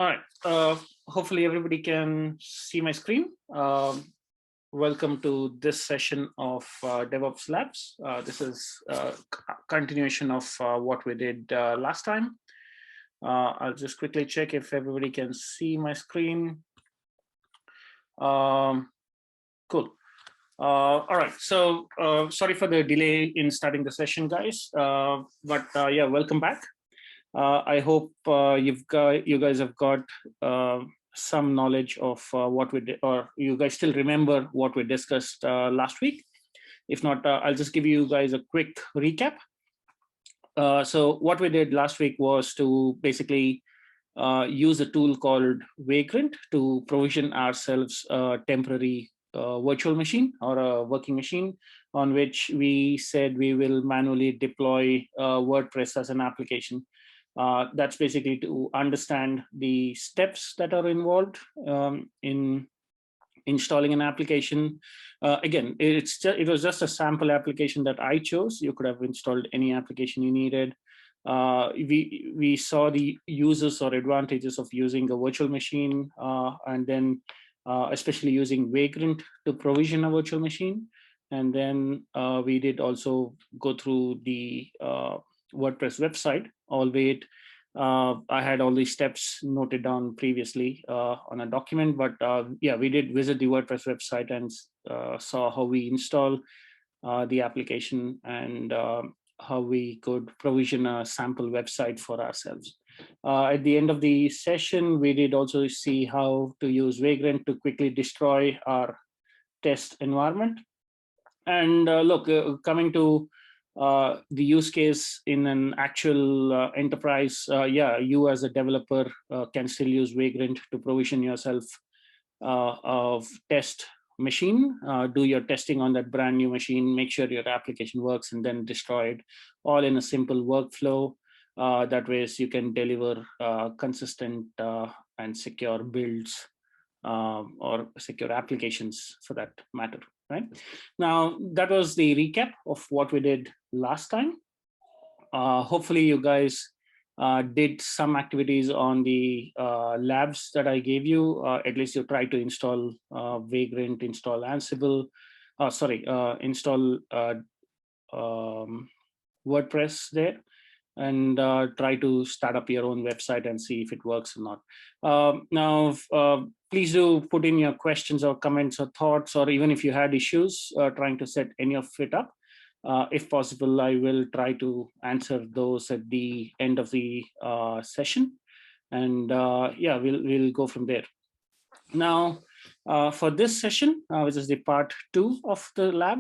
All right. Hopefully everybody can see my screen. Welcome to this session of DevOps Labs. This is a continuation of what we did last time. I'll just quickly check if everybody can see my screen. Cool. All right. So sorry for the delay in starting the session, guys. But yeah, welcome back. I hope you guys have got some knowledge of what we did, or you guys still remember what we discussed last week. If not, I'll just give you guys a quick recap. So what we did last week was to basically use a tool called Vagrant to provision ourselves a temporary virtual machine or a working machine on which we said we will manually deploy WordPress as an application. That's basically to understand the steps that are involved in installing an application. Again, it was just a sample application that I chose. You could have installed any application you needed. We saw the uses or advantages of using a virtual machine, and then especially using Vagrant to provision a virtual machine. And then we did also go through the WordPress website, albeit I had all these steps noted down previously on a document, but yeah, we did visit the WordPress website and saw how we install the application and how we could provision a sample website for ourselves. At the end of the session, we did also see how to use Vagrant to quickly destroy our test environment. And look, coming to the use case in an actual enterprise, yeah, you as a developer can still use Vagrant to provision yourself of test machine, do your testing on that brand new machine, make sure your application works, and then destroy it all in a simple workflow. That way you can deliver consistent and secure builds or secure applications for that matter. Right now, that was the recap of what we did last time. Hopefully you guys did some activities on the labs that I gave you. At least you try to install Vagrant, install Ansible, install WordPress there, and try to start up your own website and see if it works or not. Now, please do put in your questions or comments or thoughts, or even if you had issues trying to set any of it up. If possible, I will try to answer those at the end of the session. And yeah, we'll go from there. Now, for this session, which is the part 2 of the lab,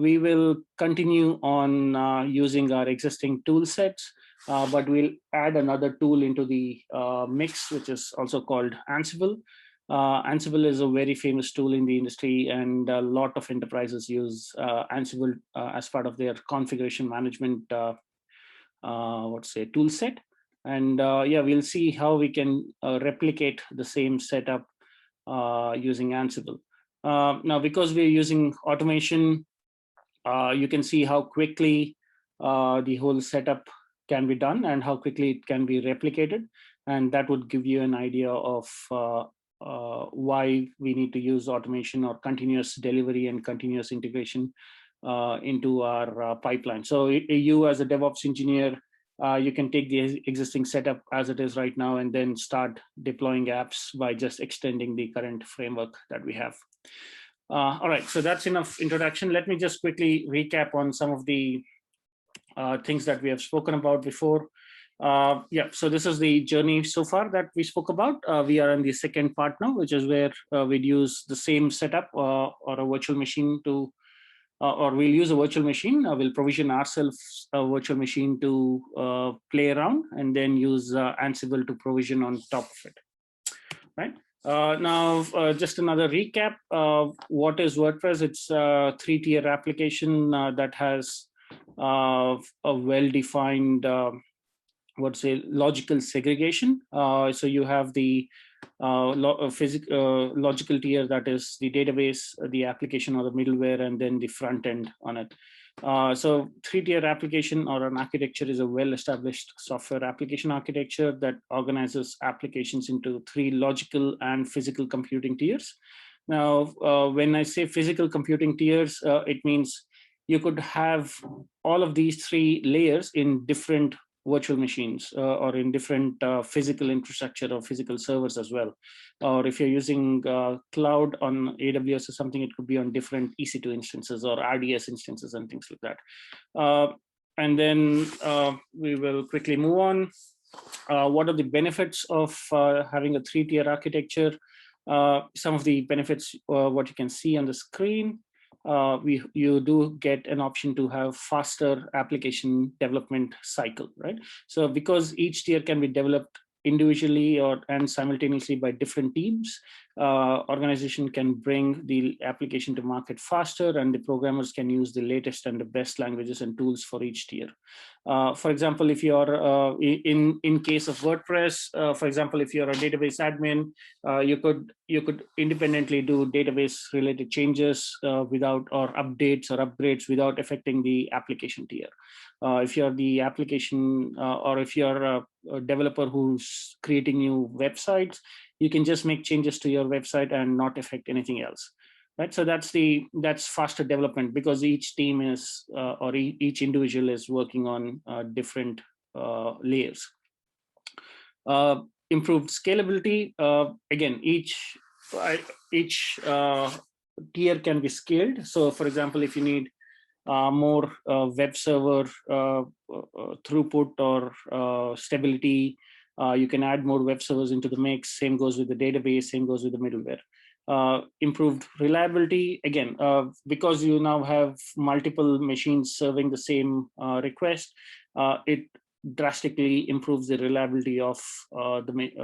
we will continue on using our existing tool sets, but we'll add another tool into the mix, which is also called Ansible. Ansible is a very famous tool in the industry, and a lot of enterprises use Ansible as part of their configuration management tool set. And yeah, we'll see how we can replicate the same setup using Ansible. Now, because we're using automation, you can see how quickly the whole setup can be done and how quickly it can be replicated. And that would give you an idea of why we need to use automation or continuous delivery and continuous integration into our pipeline. So you as a DevOps engineer, you can take the existing setup as it is right now and then start deploying apps by just extending the current framework that we have. All right, so that's enough introduction. Let me just quickly recap on some of the things that we have spoken about before. Yeah, so this is the journey so far that we spoke about. We are in the second part now, which is where we'd use the same setup or a virtual machine to, or we'll use a virtual machine. We'll provision ourselves a virtual machine to play around, and then use Ansible to provision on top of it, right? Now, just another recap. What is WordPress? It's a 3-tier application that has a well-defined, logical segregation. So you have the logical tier, that is the database, the application or the middleware, and then the front end on it. So three-tier application or an architecture is a well-established software application architecture that organizes applications into three logical and physical computing tiers. Now, when I say physical computing tiers, it means you could have all of these three layers in different virtual machines or in different physical infrastructure or physical servers as well. Or if you're using cloud on AWS or something, it could be on different EC2 instances or RDS instances and things like that. And then we will quickly move on. What are the benefits of having a three-tier architecture? Some of the benefits, what you can see on the screen. You do get an option to have faster application development cycle, right? So because each tier can be developed individually and simultaneously by different teams, organization can bring the application to market faster, and the programmers can use the latest and the best languages and tools for each tier. For example, if you're in case of WordPress, for example, if you're a database admin, you could independently do database related changes without, or updates or upgrades without affecting the application tier. If you're the application or if you're a developer who's creating new websites, you can just make changes to your website and not affect anything else. Right, so that's faster development because each team is or each individual is working on different layers. Improved scalability. Again, each tier can be scaled. So, for example, if you need more web server throughput or stability, you can add more web servers into the mix. Same goes with the database. Same goes with the middleware. Improved reliability, again, because you now have multiple machines serving the same request, it drastically improves the reliability of the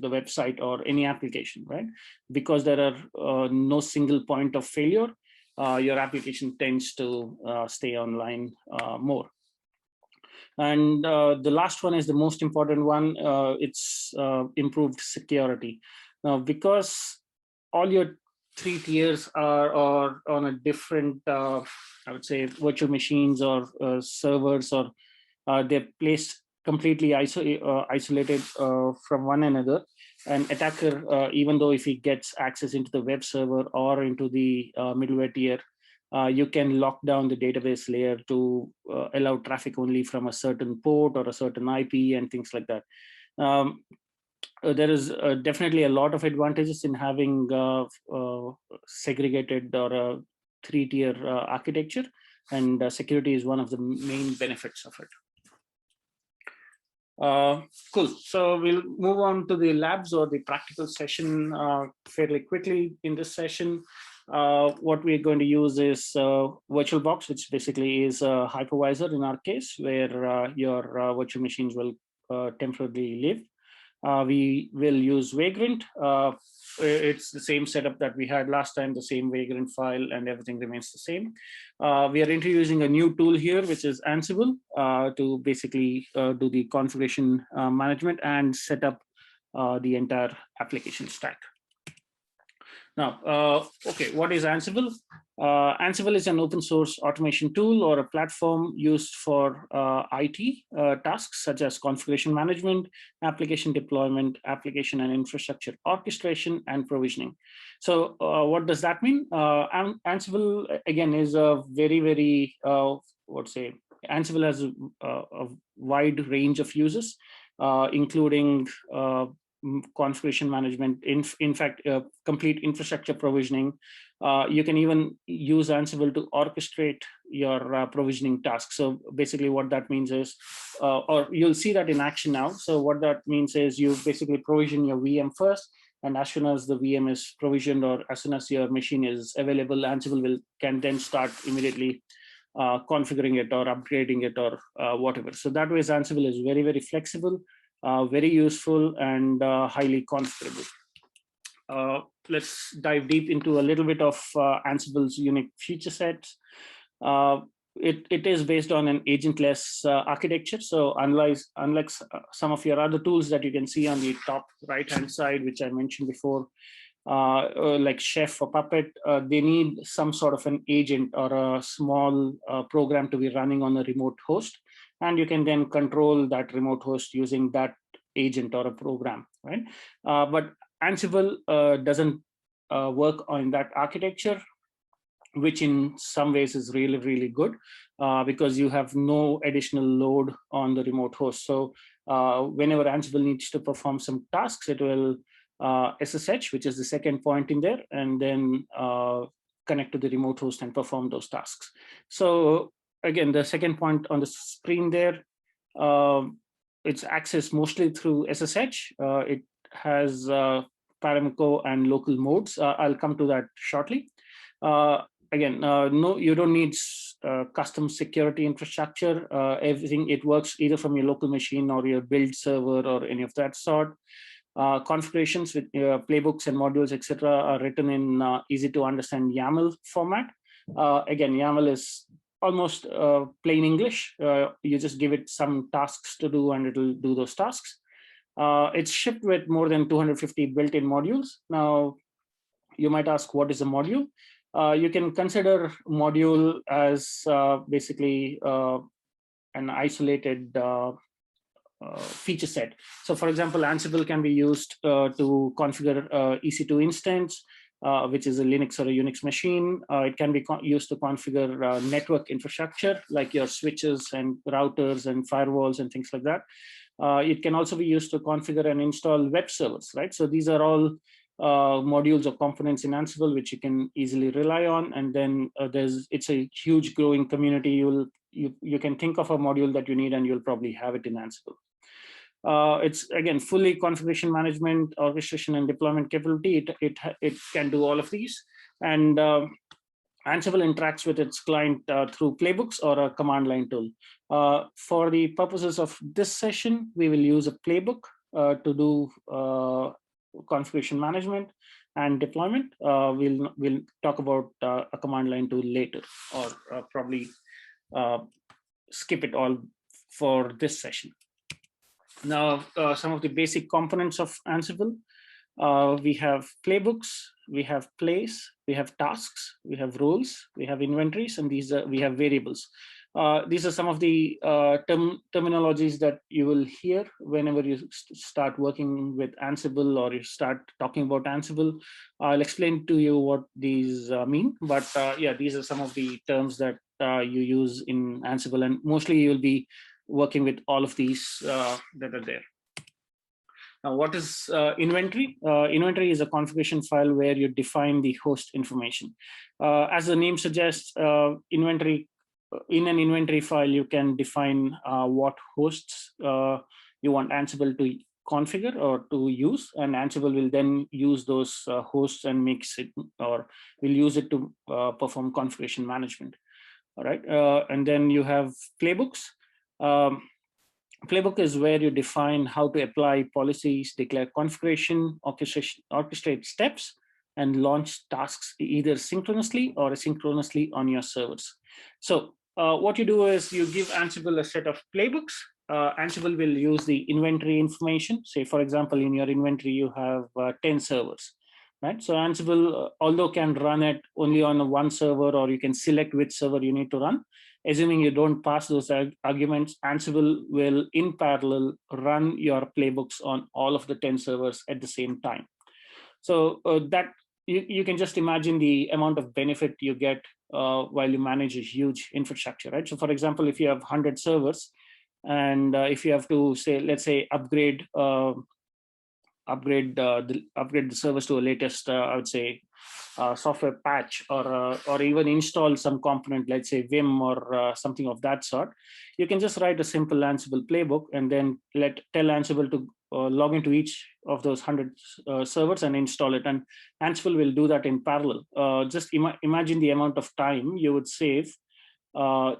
website or any application, right? Because there are no single point of failure, your application tends to stay online more. And the last one is the most important one. It's improved security. Now, because all your three tiers are on a different, I would say, virtual machines or servers, or they're placed completely isolated from one another. An attacker, even though if he gets access into the web server or into the middleware tier, you can lock down the database layer to allow traffic only from a certain port or a certain IP and things like that. There is definitely a lot of advantages in having segregated or a three-tier architecture, and security is one of the main benefits of it. Cool. So we'll move on to the labs or the practical session fairly quickly in this session. What we're going to use is VirtualBox, which basically is a hypervisor in our case, where your virtual machines will temporarily live. We will use Vagrant. It's the same setup that we had last time, the same Vagrant file, and everything remains the same. We are introducing a new tool here, which is Ansible, to basically do the configuration management and set up the entire application stack. Now, okay, what is Ansible? Ansible is an open source automation tool or a platform used for IT tasks such as configuration management, application deployment, application and infrastructure orchestration, and provisioning. So what does that mean? Ansible, again, is a very, very, Ansible has a wide range of uses, including configuration management, in fact, complete infrastructure provisioning. You can even use Ansible to orchestrate your provisioning tasks. So basically what that means is, or you'll see that in action now. So what that means is you basically provision your VM first, and as soon as the VM is provisioned or as soon as your machine is available, Ansible can then start immediately configuring it or upgrading it or whatever. So that way Ansible is very, very flexible, very useful, and highly configurable. Let's dive deep into a little bit of Ansible's unique feature sets. It is based on an agentless architecture. So unlike some of your other tools that you can see on the top right-hand side, which I mentioned before, like Chef or Puppet, they need some sort of an agent or a small program to be running on a remote host. And you can then control that remote host using that agent or a program, right? But Ansible doesn't work on that architecture, which in some ways is really, really good because you have no additional load on the remote host. So whenever Ansible needs to perform some tasks, it will SSH, which is the second point in there, and then connect to the remote host and perform those tasks. So again, the second point on the screen there, it's accessed mostly through SSH. It has Paramco and local modes. I'll come to that shortly. Again, no, you don't need custom security infrastructure. Everything, it works either from your local machine or your build server or any of that sort. Configurations with playbooks and modules, etc., are written in easy to understand YAML format. Again, YAML is almost plain English. You just give it some tasks to do and it'll do those tasks. It's shipped with more than 250 built-in modules. Now, you might ask, what is a module? You can consider module as basically an isolated feature set. So for example, Ansible can be used to configure EC2 instance, which is a Linux or a Unix machine. It can be used to configure network infrastructure, like your switches and routers and firewalls and things like that. It can also be used to configure and install web servers, right? So these are all modules or components in Ansible which you can easily rely on. And then it's a huge growing community. You can think of a module that you need and you'll probably have it in Ansible. It's again fully configuration management, orchestration, and deployment capability. It can do all of these. And Ansible interacts with its client through playbooks or a command line tool. For the purposes of this session, we will use a playbook to do configuration management and deployment. We'll talk about a command line tool later, or probably skip it all for this session. Now, some of the basic components of Ansible. We have playbooks, we have plays, we have tasks, we have roles, we have inventories, and we have variables. These are some of the terminologies that you will hear whenever you start working with Ansible or you start talking about Ansible. I'll explain to you what these mean, but yeah, these are some of the terms that you use in Ansible, and mostly you'll be working with all of these that are there. Now, what is inventory? Inventory is a configuration file where you define the host information. As the name suggests, inventory, in an inventory file, you can define what hosts you want Ansible to configure or to use, and Ansible will then use those hosts and makes it, or will use it to perform configuration management. All right, and then you have playbooks. Playbook is where you define how to apply policies, declare configuration, orchestrate steps, and launch tasks either synchronously or asynchronously on your servers. So what you do is you give Ansible a set of playbooks. Ansible will use the inventory information. Say, for example, in your inventory, you have 10 servers, right? So Ansible, although can run it only on one server, or you can select which server you need to run, assuming you don't pass those arguments, Ansible will in parallel run your playbooks on all of the 10 servers at the same time. So that you can just imagine the amount of benefit you get while you manage a huge infrastructure, right? So for example, if you have 100 servers, and if you have to say, let's say, upgrade the servers to a latest, I would say, software patch, or even install some component, let's say Vim or something of that sort, you can just write a simple Ansible playbook and then tell Ansible to log into each of those 100 servers and install it. And Ansible will do that in parallel. Just imagine the amount of time you would save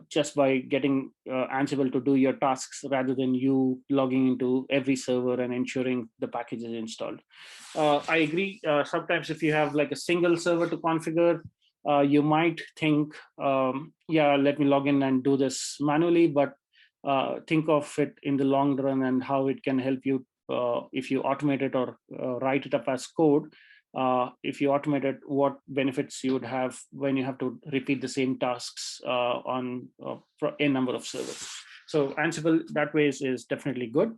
just by getting Ansible to do your tasks rather than you logging into every server and ensuring the package is installed. I agree. Sometimes if you have like a single server to configure, you might think, yeah, let me log in and do this manually, but think of it in the long run and how it can help you if you automate it or write it up as code. if you automate it, what benefits you would have when you have to repeat the same tasks on a number of servers. So Ansible that way is definitely good.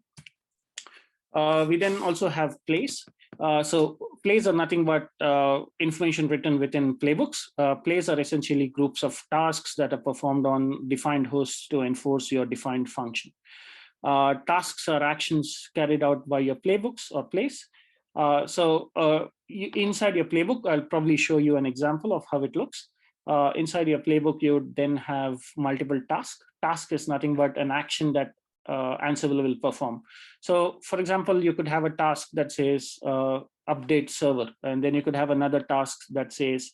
We then also have plays. So plays are nothing but information written within playbooks. Plays are essentially groups of tasks that are performed on defined hosts to enforce your defined function. Tasks are actions carried out by your playbooks or plays. Inside your playbook, I'll probably show you an example of how it looks. Inside your playbook, you then have multiple tasks. Task is nothing but an action that Ansible will perform. So for example, you could have a task that says update server, and then you could have another task that says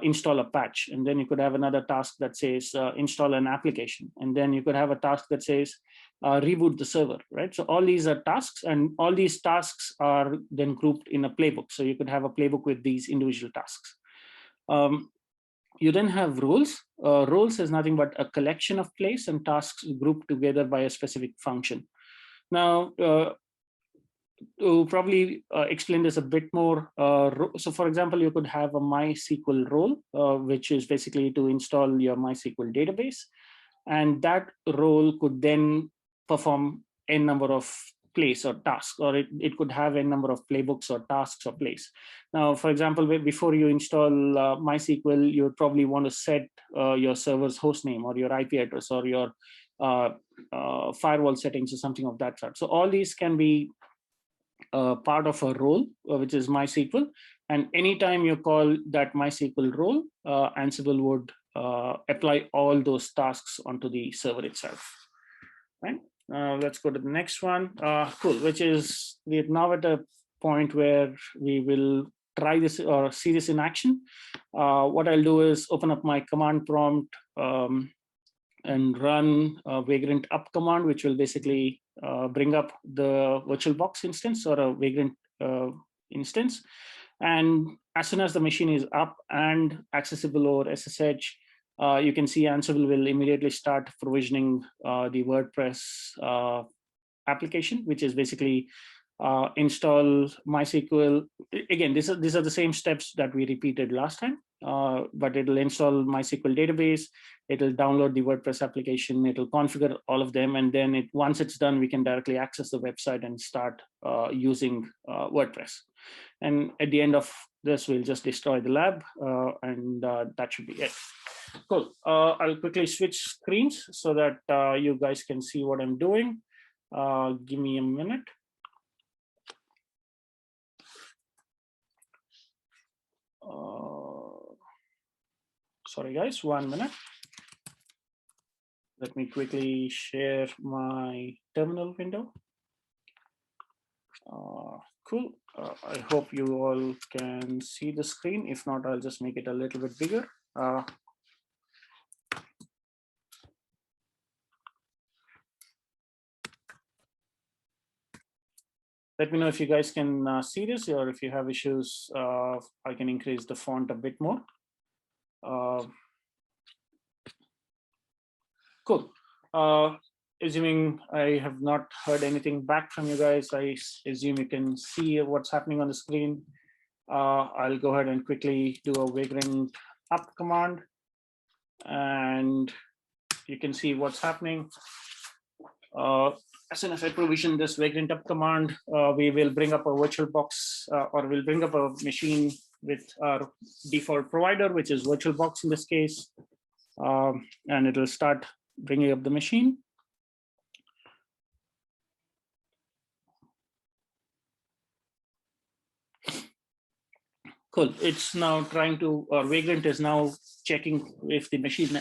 install a patch, and then you could have another task that says install an application, and then you could have a task that says reboot the server, right? So all these are tasks, and all these tasks are then grouped in a playbook. So you could have a playbook with these individual tasks. You then have roles. Roles is nothing but a collection of plays and tasks grouped together by a specific function. Now, to probably explain this a bit more, so for example, you could have a MySQL role, which is basically to install your MySQL database. And that role could then perform a number of plays or tasks, or it could have a number of playbooks or tasks or plays. Now, for example, before you install MySQL, you would probably want to set your server's host name or your IP address or your firewall settings or something of that sort. So all these can be part of a role, which is MySQL. And anytime you call that MySQL role, Ansible would apply all those tasks onto the server itself. Right? Let's go to the next one. Cool, which is we're now at a point where we will try this or see this in action. What I'll do is open up my command prompt and run a Vagrant up command, which will basically bring up the VirtualBox instance or a Vagrant instance. And as soon as the machine is up and accessible over SSH, you can see Ansible will immediately start provisioning the WordPress application, which is basically install MySQL. Again, these are the same steps that we repeated last time, but it'll install MySQL database, it'll download the WordPress application, it'll configure all of them, and then once it's done, we can directly access the website and start using WordPress. And at the end of this, we'll just destroy the lab, and that should be it. Cool. I'll quickly switch screens so that you guys can see what I'm doing. Give me a minute. Sorry, guys, 1 minute. Let me quickly share my terminal window. Cool. I hope you all can see the screen. If not, I'll just make it a little bit bigger. Let me know if you guys can see this, or if you have issues, I can increase the font a bit more. Cool. Assuming I have not heard anything back from you guys, I assume you can see what's happening on the screen. I'll go ahead and quickly do a Vagrant up command, and you can see what's happening. As soon as I provision this Vagrant up command, we will bring up a VirtualBox, or we'll bring up a machine with our default provider, which is VirtualBox in this case, and it will start bringing up the machine. Cool. It's now trying to, or Vagrant is now checking if the machine,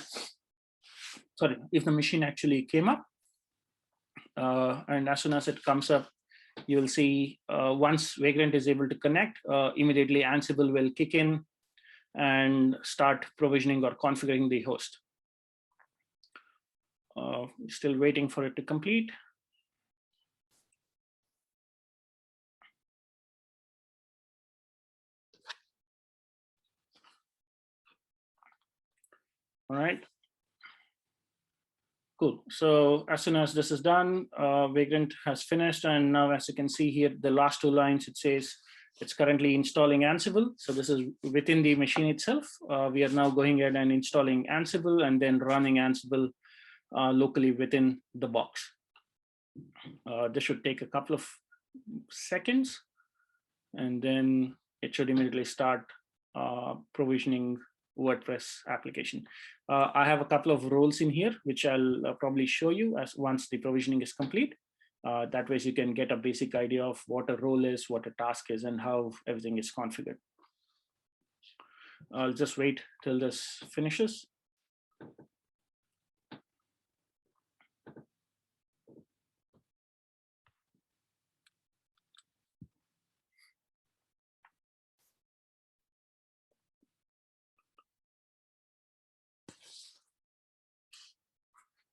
if the machine actually came up. And as soon as it comes up, you will see once Vagrant is able to connect, immediately Ansible will kick in and start provisioning or configuring the host. Still waiting for it to complete. All right. Cool. So as soon as this is done, Vagrant has finished. And now, as you can see here, the last two lines, it says It's currently installing Ansible. So this is within the machine itself. We are now going ahead and installing Ansible and then running Ansible locally within the box. This should take a couple of seconds, and then it should immediately start provisioning WordPress application. I have a couple of roles in here, which I'll probably show you as once the provisioning is complete. That way you can get a basic idea of what a role is, what a task is, and how everything is configured. I'll just wait till this finishes.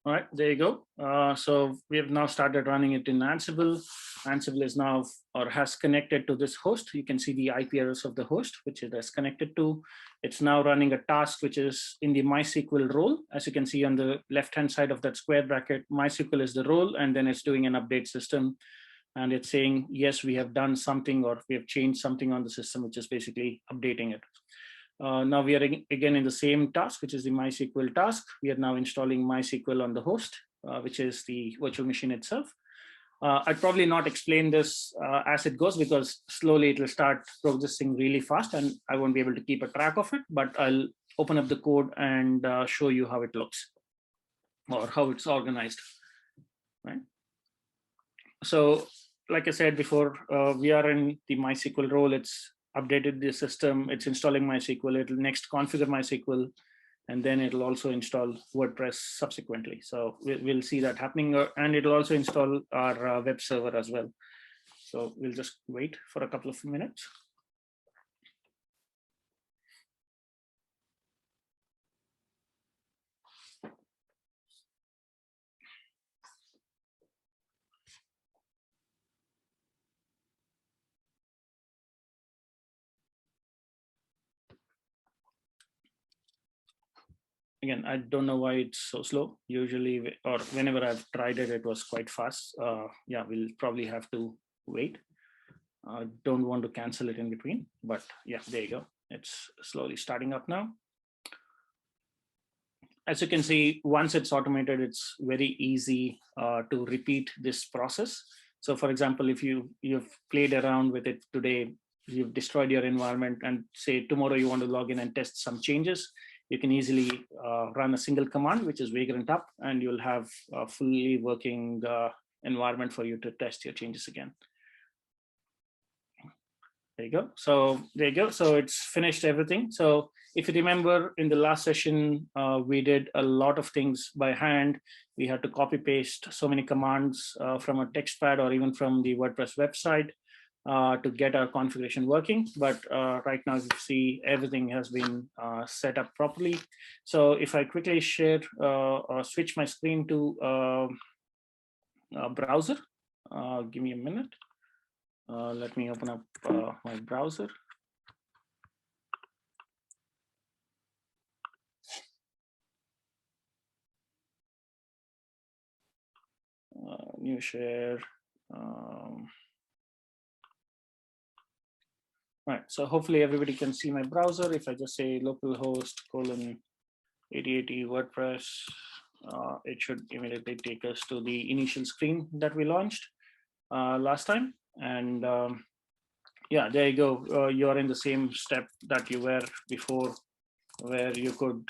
All right, there you go. So we have now started running it in Ansible. Ansible is now or has connected to this host. You can see the IP address of the host, which it is connected to. It's now running a task which is in the MySQL role. As you can see on the left-hand side of that square bracket, MySQL is the role, and then it's doing an update system. And it's saying, yes, we have done something or we have changed something on the system, which is basically updating it. Now we are again in the same task, which is the MySQL task. We are now installing MySQL on the host, which is the virtual machine itself. I'd probably not explain this as it goes, because slowly it will start processing really fast and I won't be able to keep a track of it, but I'll open up the code and show you how it looks or how it's organized, right? So like I said before, we are in the MySQL role. It's updated the system, it's installing MySQL, it'll next configure MySQL, and then it'll also install WordPress subsequently. So we'll see that happening, and it'll also install our web server as well. So we'll just wait for a couple of minutes. Again, I don't know why it's so slow. Usually, or whenever I've tried it, it was quite fast. Yeah, we'll probably have to wait. Don't want to cancel it in between, but yeah, there you go. It's slowly starting up now. As you can see, once it's automated, it's very easy to repeat this process. So for example, if you've played around with it today, you've destroyed your environment, and say tomorrow you want to log in and test some changes, you can easily run a single command, which is Vagrant up, and you'll have a fully working environment for you to test your changes again. There you go. So there you go. So it's finished everything. So if you remember in the last session, we did a lot of things by hand. We had to copy paste so many commands from a text pad or even from the WordPress website to get our configuration working. But right now, as you see, everything has been set up properly. So if I quickly share or switch my screen to a browser, give me a minute. Let me open up my browser. New share. Right, so hopefully everybody can see my browser. If I just say localhost :8080 WordPress, it should immediately take us to the initial screen that we launched last time. And yeah, there you go. You're in the same step that you were before, where you could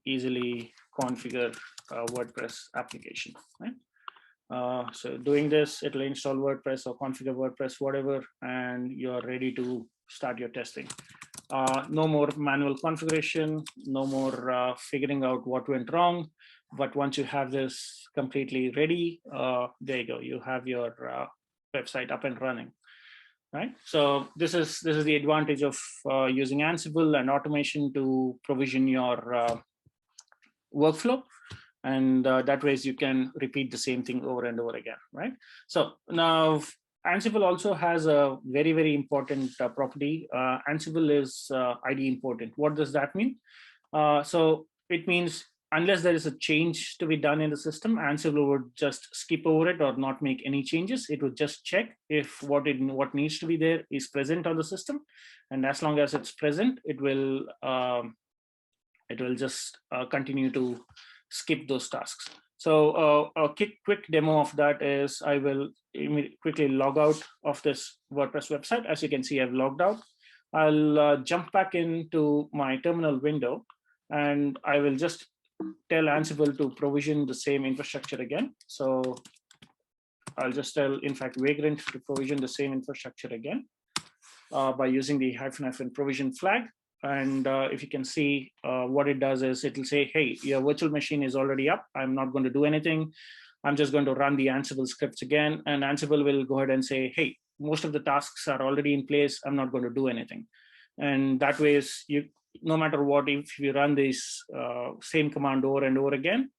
easily configure a WordPress application, right? So doing this, it'll install WordPress or configure WordPress, whatever, and you're ready to start your testing. No more manual configuration, no more figuring out what went wrong. But once you have this completely ready, there you go. You have your website up and running, right? So this is the advantage of using Ansible and automation to provision your workflow. And that ways you can repeat the same thing over and over again, right? So now Ansible also has a very, very important property. Ansible is ID important. What does that mean? So it means unless there is a change to be done in the system, Ansible would just skip over it or not make any changes. It would just check if what needs to be there is present on the system, and as long as it's present, it will just continue to skip those tasks. So a quick demo of that is I will quickly log out of this WordPress website. As you can see, I've logged out. I'll jump back into my terminal window, and I will just tell Ansible to provision the same infrastructure again. So I'll just tell, in fact, Vagrant to provision the same infrastructure again by using the -- provision flag. And if you can see, what it does is it will say, hey, your virtual machine is already up. I'm not going to do anything. I'm just going to run the Ansible scripts again. And Ansible will go ahead and say, hey, most of the tasks are already in place. I'm not going to do anything. And that way, is no matter what, if you run this same command over and over again,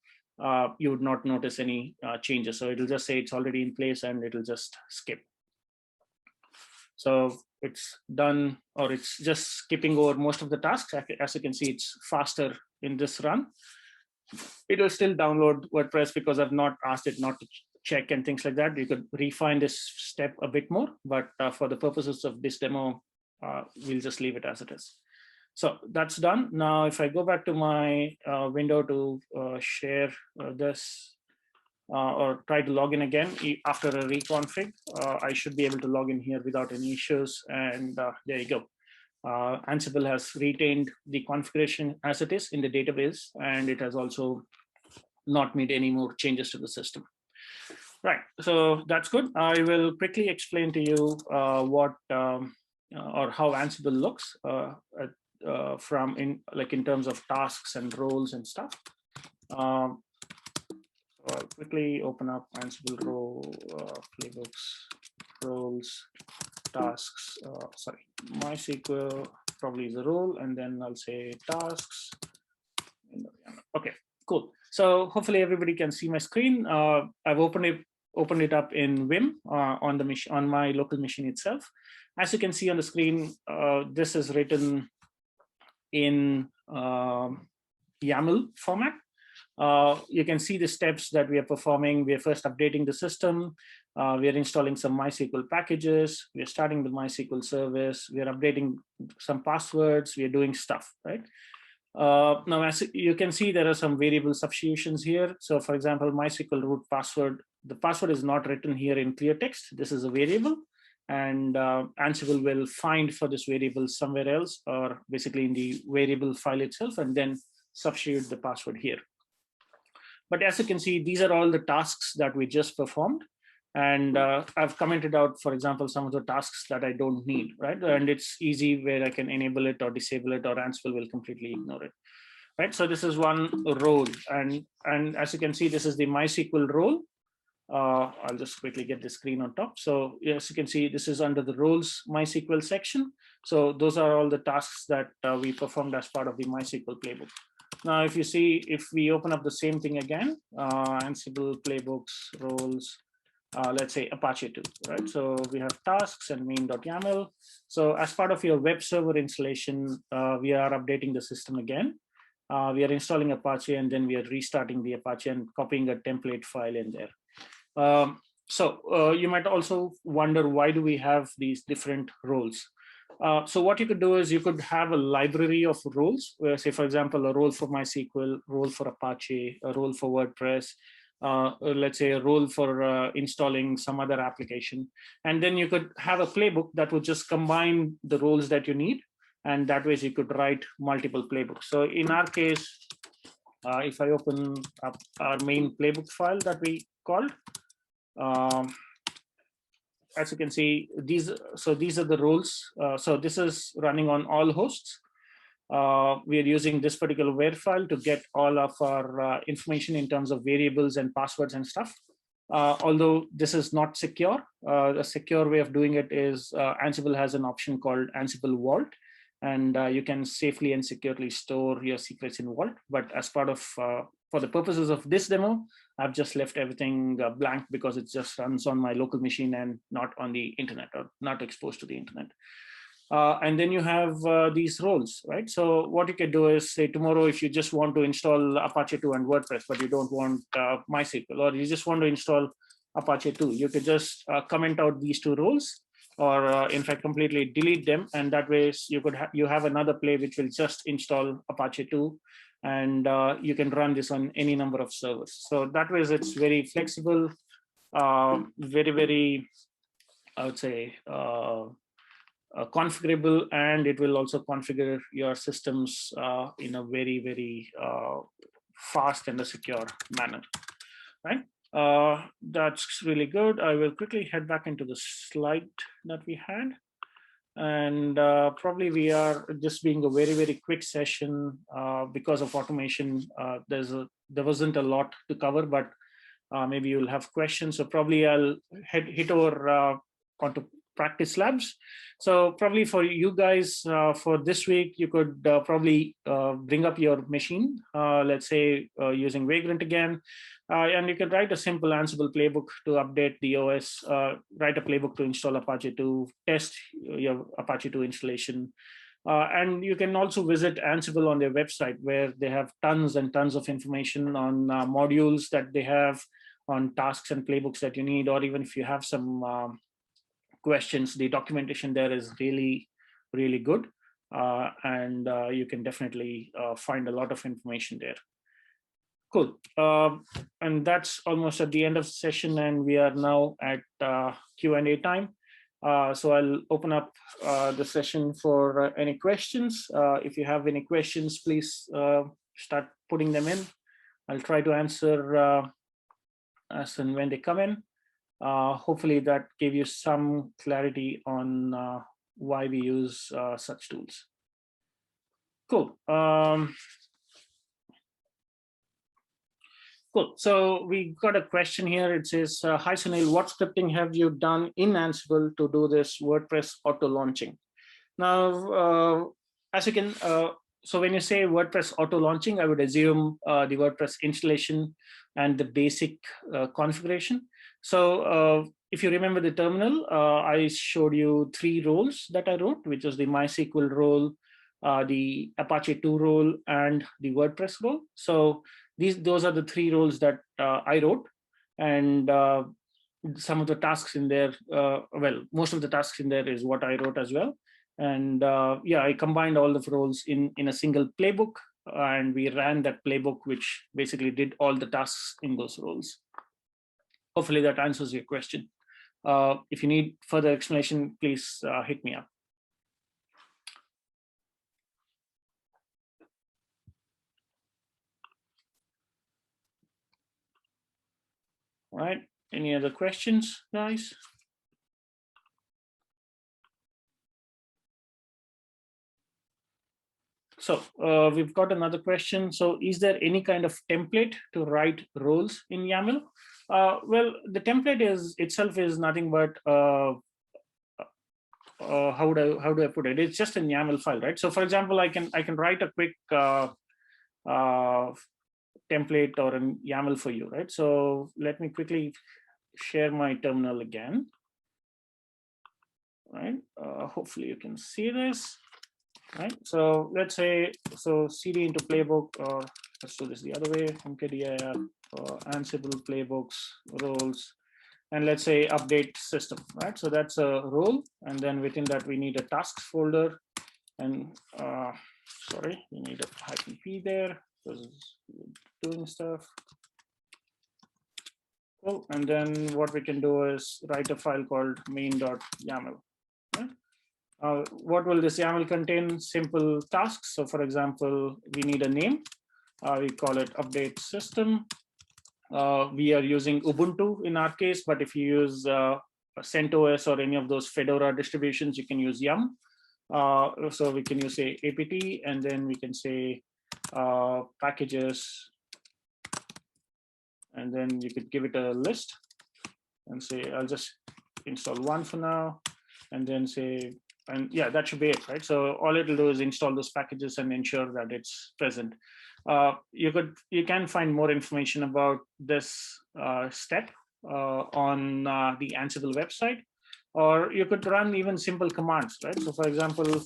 you would not notice any changes. So it'll just say it's already in place, and it'll just skip. So it's done, or it's just skipping over most of the tasks. As you can see, it's faster in this run. It will still download WordPress because I've not asked it not to check and things like that. You could refine this step a bit more, but for the purposes of this demo, we'll just leave it as it is. So that's done. Now, if I go back to my window to share this, or try to log in again after a reconfig, I should be able to log in here without any issues. And there you go. Ansible has retained the configuration as it is in the database, and it has also not made any more changes to the system. Right, so that's good. I will quickly explain to you what or how Ansible looks in terms of tasks and roles and stuff. I'll quickly open up Ansible playbooks, roles, tasks. Sorry, MySQL probably is a role, and then I'll say tasks. Okay, cool. So hopefully everybody can see my screen. I've opened it up in Vim on my local machine itself. As you can see on the screen, this is written in YAML format. You can see the steps that we are performing. We are first updating the system. We are installing some MySQL packages. We are starting the MySQL service. We are updating some passwords. We are doing stuff, right? Now, as you can see, there are some variable substitutions here. So for example, MySQL root password, the password is not written here in clear text. This is a variable, and Ansible will find for this variable somewhere else, or basically in the variable file itself, and then substitute the password here. But as you can see, these are all the tasks that we just performed. And I've commented out, for example, some of the tasks that I don't need, right? And it's easy where I can enable it or disable it, or Ansible will completely ignore it, right? So this is one role. And as you can see, this is the MySQL role. I'll just quickly get the screen on top. So as you can see, this is under the roles MySQL section. So those are all the tasks that we performed as part of the MySQL playbook. Now, if you see, if we open up the same thing again, Ansible playbooks, roles, let's say Apache 2, right? So we have tasks and main.yaml. So as part of your web server installation, we are updating the system again. We are installing Apache, and then we are restarting the Apache and copying a template file in there. So you might also wonder, why do we have these different roles? So what you could do is you could have a library of roles, where, say, for example, a role for MySQL, role for Apache, a role for WordPress, let's say a role for installing some other application. And then you could have a playbook that would just combine the roles that you need. And that way you could write multiple playbooks. So in our case, if I open up our main playbook file that we called, as you can see, these are the roles. So this is running on all hosts. We are using this particular where file to get all of our information in terms of variables and passwords and stuff. Although this is not secure, the secure way of doing it is Ansible has an option called Ansible Vault, and you can safely and securely store your secrets in Vault. But as part of, for the purposes of this demo, I've just left everything blank because it just runs on my local machine and not on the internet, or not exposed to the internet. And then you have these roles, right? So what you can do is say tomorrow, if you just want to install Apache 2 and WordPress, but you don't want MySQL, or you just want to install Apache 2, you could just comment out these two roles, or in fact, completely delete them. And that way you have another play which will just install Apache 2, and you can run this on any number of servers. So that way it's very flexible, very, very, I would say, configurable, and it will also configure your systems in a very, very fast and a secure manner, right? That's really good. I will quickly head back into the slide that we had. And probably we are just being a very, very quick session because of automation. There wasn't a lot to cover, but maybe you'll have questions. So probably I'll hit over onto practice labs. So probably for you guys for this week, you could probably bring up your machine, let's say using Vagrant again, and you can write a simple Ansible playbook to update the OS, write a playbook to install Apache 2, test your Apache 2 installation. And you can also visit Ansible on their website, where they have tons and tons of information on modules that they have, on tasks and playbooks that you need, or even if you have some questions, the documentation there is really, really good. And you can definitely find a lot of information there. Cool. And that's almost at the end of the session, and we are now at Q&A time. So I'll open up the session for any questions. If you have any questions, please start putting them in. I'll try to answer as and when they come in. Hopefully that gave you some clarity on why we use such tools. Cool. Cool. So we got a question here. It says, hi Sunil, what scripting have you done in Ansible to do this WordPress auto launching? Now, as you can, so when you say WordPress auto launching, I would assume the WordPress installation and the basic configuration. So if you remember the terminal, I showed you 3 roles that I wrote, which is the MySQL role, the Apache 2 role, and the WordPress role. So those are the 3 roles that I wrote, and some of the tasks in there, well, most of the tasks in there is what I wrote as well. And yeah, I combined all the roles in a single playbook, and we ran that playbook, which basically did all the tasks in those roles. Hopefully that answers your question. If you need further explanation, please hit me up. All right, any other questions, guys? So we've got another question. So is there any kind of template to write roles in YAML? Well, the template itself is nothing but how do I put it? It's just a YAML file, right? So for example, I can write a quick template or a YAML for you, right? So let me quickly share my terminal again. Right? Hopefully you can see this. Right, so let's say, so cd into playbook, or let's do this the other way, mkdir Ansible playbooks roles, and let's say update system, right? So that's a role, and then within that we need a tasks folder, and sorry, we need a -p there because it's doing stuff. Cool. And then what we can do is write a file called main.yaml. Right? What will this YAML contain? Simple tasks. So for example, we need a name. We call it update system. We are using Ubuntu in our case, but if you use CentOS or any of those Fedora distributions, you can use yum. So we can use say apt, and then we can say packages, and then you could give it a list and say, I'll just install one for now, and then say, and yeah, that should be it, right? So all it'll do is install those packages and ensure that it's present. You can find more information about this step on the Ansible website. or you could run even simple commands, right? So for example,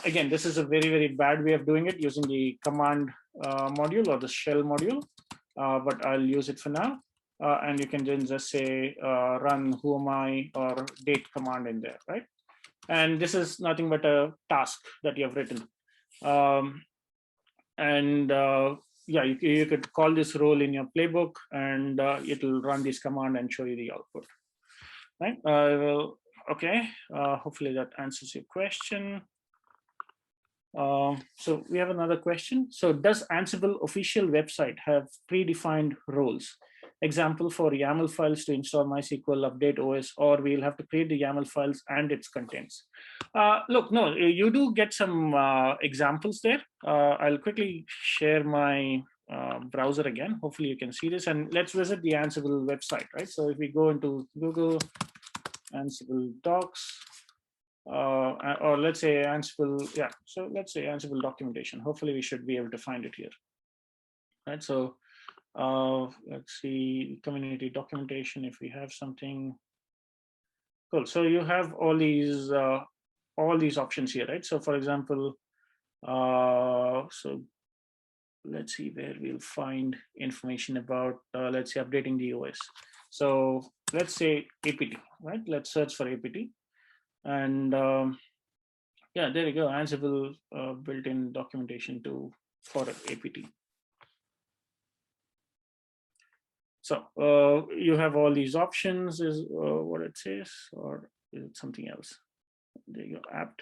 again, this is a very, very bad way of doing it using the command module or the shell module, but I'll use it for now. And you can then just say run whoami or date command in there, right? And this is nothing but a task that you have written. Yeah, you could call this role in your playbook, and it'll run this command and show you the output, right? Okay, hopefully that answers your question. So we have another question. So does Ansible official website have predefined roles? Example, for YAML files to install MySQL, update OS, or we'll have to create the YAML files and its contents. Look, no, you do get some examples there. I'll quickly share my browser again. Hopefully you can see this, and let's visit the Ansible website, right? So if we go into Google Ansible docs, or let's say Ansible, yeah, so let's say Ansible documentation. Hopefully we should be able to find it here, right? So let's see, community documentation, if we have something. Cool. So you have all these options here, right? So for example, so let's see where we'll find information about, let's say, updating the OS. So let's say APT, right? Let's search for APT. And yeah, there you go, Ansible built-in documentation for APT. So you have all these options is what it says, or is it something else? There you go, apt.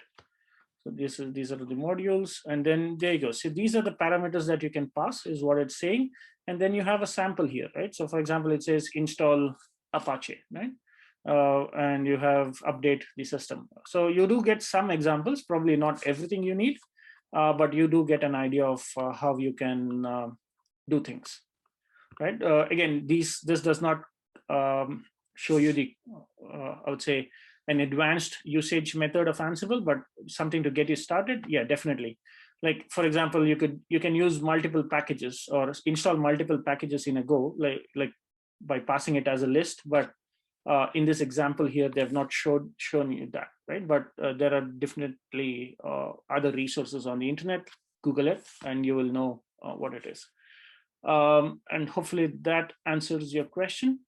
So these are the modules, and then there you go. So these are the parameters that you can pass, is what it's saying. And then you have a sample here, right? So for example, it says install Apache, right? And you have update the system. So you do get some examples, probably not everything you need, but you do get an idea of how you can do things, right? Again, this does not show you the, I would say, an advanced usage method of Ansible, but something to get you started. Yeah, definitely. Like, for example, you can use multiple packages or install multiple packages in a go, like by passing it as a list. But in this example here, they have not shown you that, right? But there are definitely other resources on the internet. Google it, and you will know what it is. And hopefully that answers your question.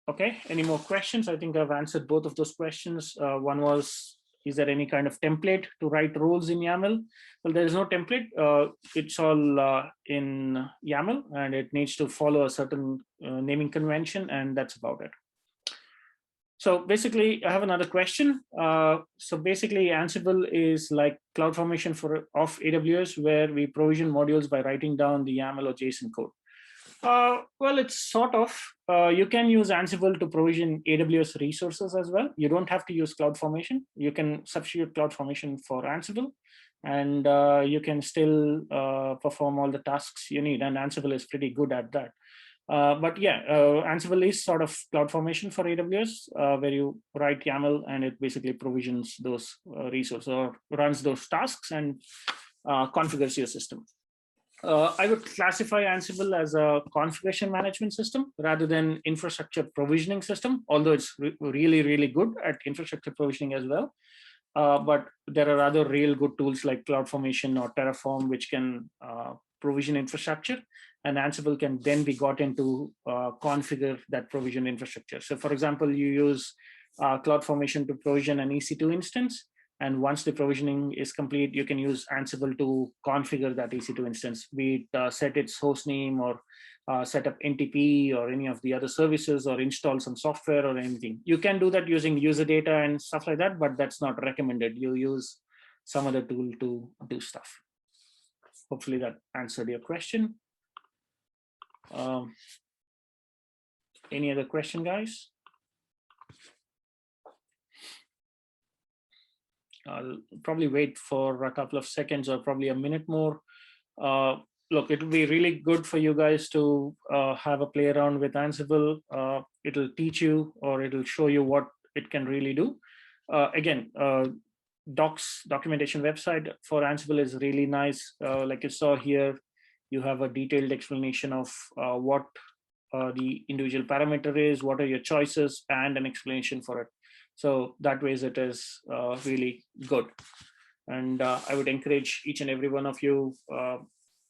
Okay, any more questions? I think I've answered both of those questions. One was, is there any kind of template to write roles in YAML? Well, there is no template. It's all in YAML, and it needs to follow a certain naming convention, and that's about it. So basically, I have another question. So basically, Ansible is like CloudFormation of AWS, where we provision modules by writing down the YAML or JSON code. Well, it's sort of. You can use Ansible to provision AWS resources as well. You don't have to use CloudFormation. You can substitute CloudFormation for Ansible, and you can still perform all the tasks you need. And Ansible is pretty good at that. But yeah, Ansible is sort of CloudFormation for AWS, where you write YAML and it basically provisions those resources or runs those tasks and configures your system. I would classify Ansible as a configuration management system rather than infrastructure provisioning system, although it's really, really good at infrastructure provisioning as well. But there are other real good tools like CloudFormation or Terraform, which can provision infrastructure, and Ansible can then be gotten to configure that provision infrastructure. So for example, you use CloudFormation to provision an EC2 instance. And once the provisioning is complete, you can use Ansible to configure that EC2 instance, be it set its host name or set up NTP or any of the other services or install some software or anything. You can do that using user data and stuff like that, but that's not recommended. You use some other tool to do stuff. Hopefully that answered your question. Any other question, guys? I'll probably wait for a couple of seconds or probably a minute more. Look, it'll be really good for you guys to have a play around with Ansible. It'll teach you, or it'll show you what it can really do. Again, documentation website for Ansible is really nice. Like you saw here, you have a detailed explanation of what the individual parameter is, what are your choices, and an explanation for it. So that ways it is really good. And I would encourage each and every one of you,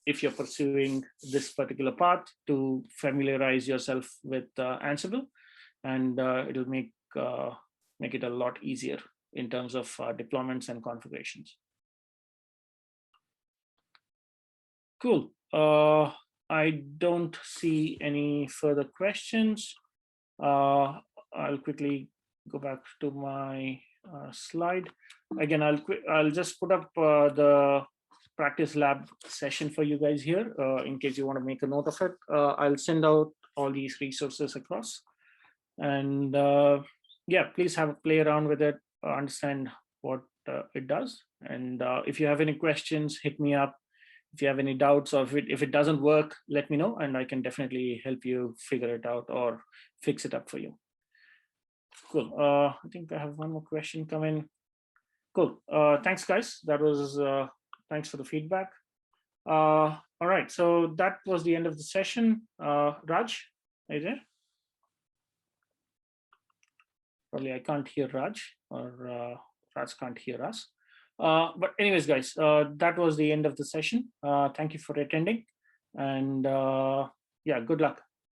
if you're pursuing this particular path, to familiarize yourself with Ansible, and it'll make it a lot easier in terms of deployments and configurations. Cool. I don't see any further questions. I'll quickly go back to my slide. Again, I'll just put up the practice lab session for you guys here in case you want to make a note of it. I'll send out all these resources across, and yeah, please have a play around with it, understand what it does, and if you have any questions, hit me up. If you have any doubts, or if it doesn't work, let me know, and I can definitely help you figure it out or fix it up for you. Cool. I think I have one more question coming. Cool. Thanks, guys. That was thanks for the feedback. All right. So that was the end of the session. Raj, are you there? Probably I can't hear Raj, or Raj can't hear us. But anyways, guys, that was the end of the session. Thank you for attending, and yeah, good luck.